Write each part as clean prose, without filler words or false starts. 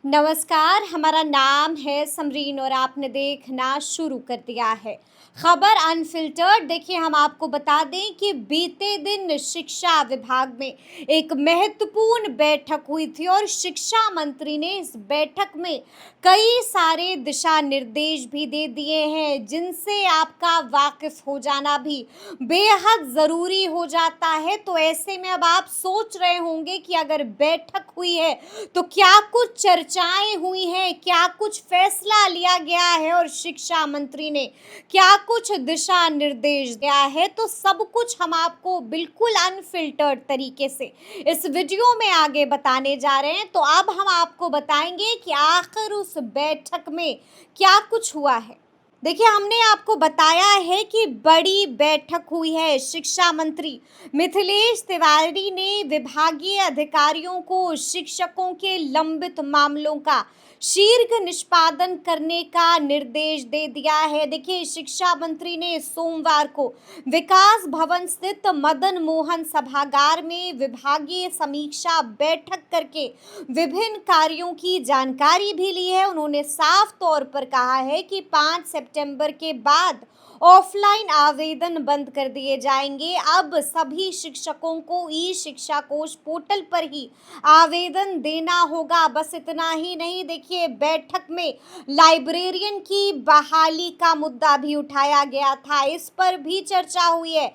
नमस्कार, हमारा नाम है समरीन और आपने देखना शुरू कर दिया है खबर अनफिल्टर्ड। देखिए, हम आपको बता दें कि बीते दिन शिक्षा विभाग में एक महत्वपूर्ण बैठक हुई थी और शिक्षा मंत्री ने इस बैठक में कई सारे दिशा निर्देश भी दे दिए हैं, जिनसे आपका वाकिफ हो जाना भी बेहद ज़रूरी हो जाता है। तो ऐसे में अब आप सोच रहे होंगे कि अगर बैठक हुई है तो क्या कुछ चर्चाएं हुई हैं, क्या कुछ फैसला लिया गया है और शिक्षा मंत्री ने क्या कुछ दिशा निर्देश दिया है। तो सब कुछ हम आपको बिल्कुल अनफिल्टर्ड तरीके से इस वीडियो में आगे बताने जा रहे हैं। तो अब हम आपको बताएंगे कि आखिर उस बैठक में क्या कुछ हुआ है। देखिए, हमने आपको बताया है कि बड़ी बैठक हुई है। शिक्षा मंत्री मिथिलेश तिवारी ने विभागीय अधिकारियों को शिक्षकों के लंबित मामलों का शीघ्र निष्पादन करने का निर्देश दे दिया है। देखिए, शिक्षा मंत्री ने सोमवार को विकास भवन स्थित मदन मोहन सभागार में विभागीय समीक्षा बैठक करके विभिन्न कार्यों की जानकारी भी ली है। उन्होंने साफ तौर पर कहा है कि 5 सितंबर के बाद ऑफलाइन आवेदन बंद कर दिए जाएंगे। अब सभी शिक्षकों को ई शिक्षा कोश पोर्टल पर ही आवेदन देना होगा। बस इतना ही नहीं, देखिए, बैठक में लाइब्रेरियन की बहाली का मुद्दा भी उठाया गया था, इस पर भी चर्चा हुई है।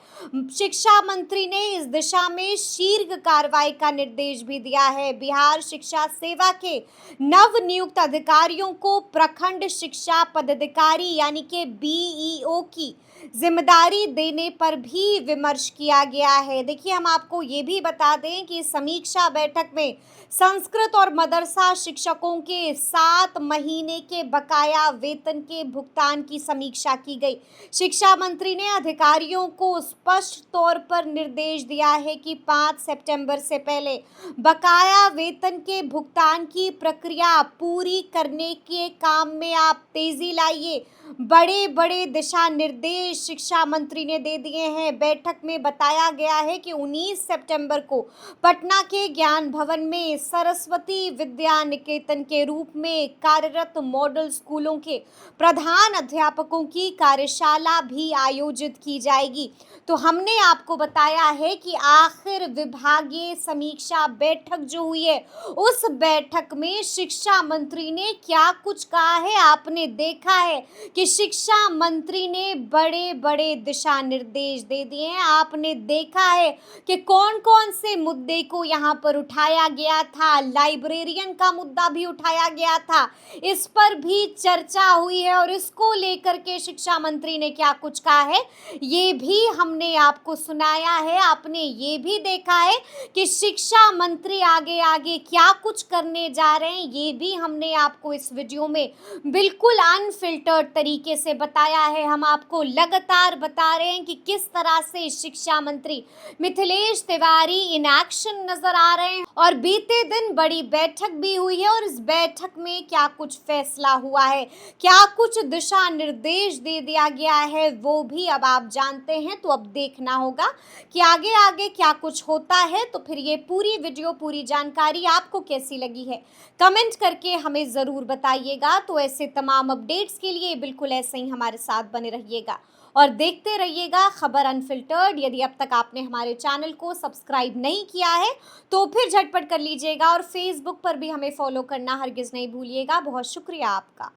शिक्षा मंत्री ने इस दिशा में शीघ्र कार्रवाई का निर्देश भी दिया है। बिहार शिक्षा सेवा के नव नियुक्त अधिकारियों को प्रखंड शिक्षा पदाधिकारी यानी कि बीईओ की जिम्मेदारी देने पर भी विमर्श किया गया है। देखिए, हम आपको ये भी बता दें कि समीक्षा बैठक में संस्कृत और मदरसा शिक्षकों के 7 महीने के बकाया वेतन के भुगतान की समीक्षा की गई। शिक्षा मंत्री ने अधिकारियों को स्पष्ट तौर पर निर्देश दिया है कि 5 सितंबर से पहले बकाया वेतन के भुगतान की प्रक्रिया पूरी करने के काम में आप तेजी लाइए। बड़े बड़े दिशा निर्देश शिक्षा मंत्री ने दे दिए हैं। बैठक में बताया गया है कि 19 सितंबर को पटना के ज्ञान भवन में सरस्वती विद्या निकेतन के रूप में कार्यरत मॉडल स्कूलों के प्रधान अध्यापकों की कार्यशाला भी आयोजित की जाएगी। तो हमने आपको बताया है कि आखिर विभागीय समीक्षा बैठक जो हुई है, उस बैठक में शिक्षा मंत्री ने क्या कुछ कहा है। आपने देखा है कि शिक्षा मंत्री ने बड़े बड़े दिशा निर्देश दे दिए हैं। आपने देखा है कि कौन कौन से मुद्दे को यहाँ पर उठाया गया था। लाइब्रेरियन का मुद्दा भी उठाया गया था, इस पर भी चर्चा हुई है और इसको लेकर के शिक्षा मंत्री ने क्या कुछ कहा है ये भी हमने आपको सुनाया है। आपने ये भी देखा है कि शिक्षा मंत्री आगे आगे क्या कुछ करने जा रहे हैं, ये भी हमने आपको इस वीडियो में बिल्कुल अनफिल्टर्ड तरीके से बताया है। हम आपको लगातार बता रहे हैं कि किस तरह से शिक्षा मंत्री मिथिलेश तिवारी इन एक्शन नजर आ रहे हैं और बीते दिन बड़ी बैठक भी हुई है और इस बैठक में क्या कुछ फैसला हुआ है, क्या कुछ दिशा निर्देश दे दिया गया है, वो भी अब आप जानते हैं। तो अब देखना होगा कि आगे आगे क्या कुछ होता है। तो फिर ये पूरी वीडियो, पूरी जानकारी आपको कैसी लगी है, कमेंट करके हमें ज़रूर बताइएगा। तो ऐसे तमाम अपडेट्स के लिए बिल्कुल ऐसे ही हमारे साथ बने रहिएगा और देखते रहिएगा खबर अनफिल्टर्ड। यदि अब तक आपने हमारे चैनल को सब्सक्राइब नहीं किया है तो फिर झटपट कर लीजिएगा और फेसबुक पर भी हमें फॉलो करना हरगिज़ नहीं भूलिएगा। बहुत शुक्रिया आपका।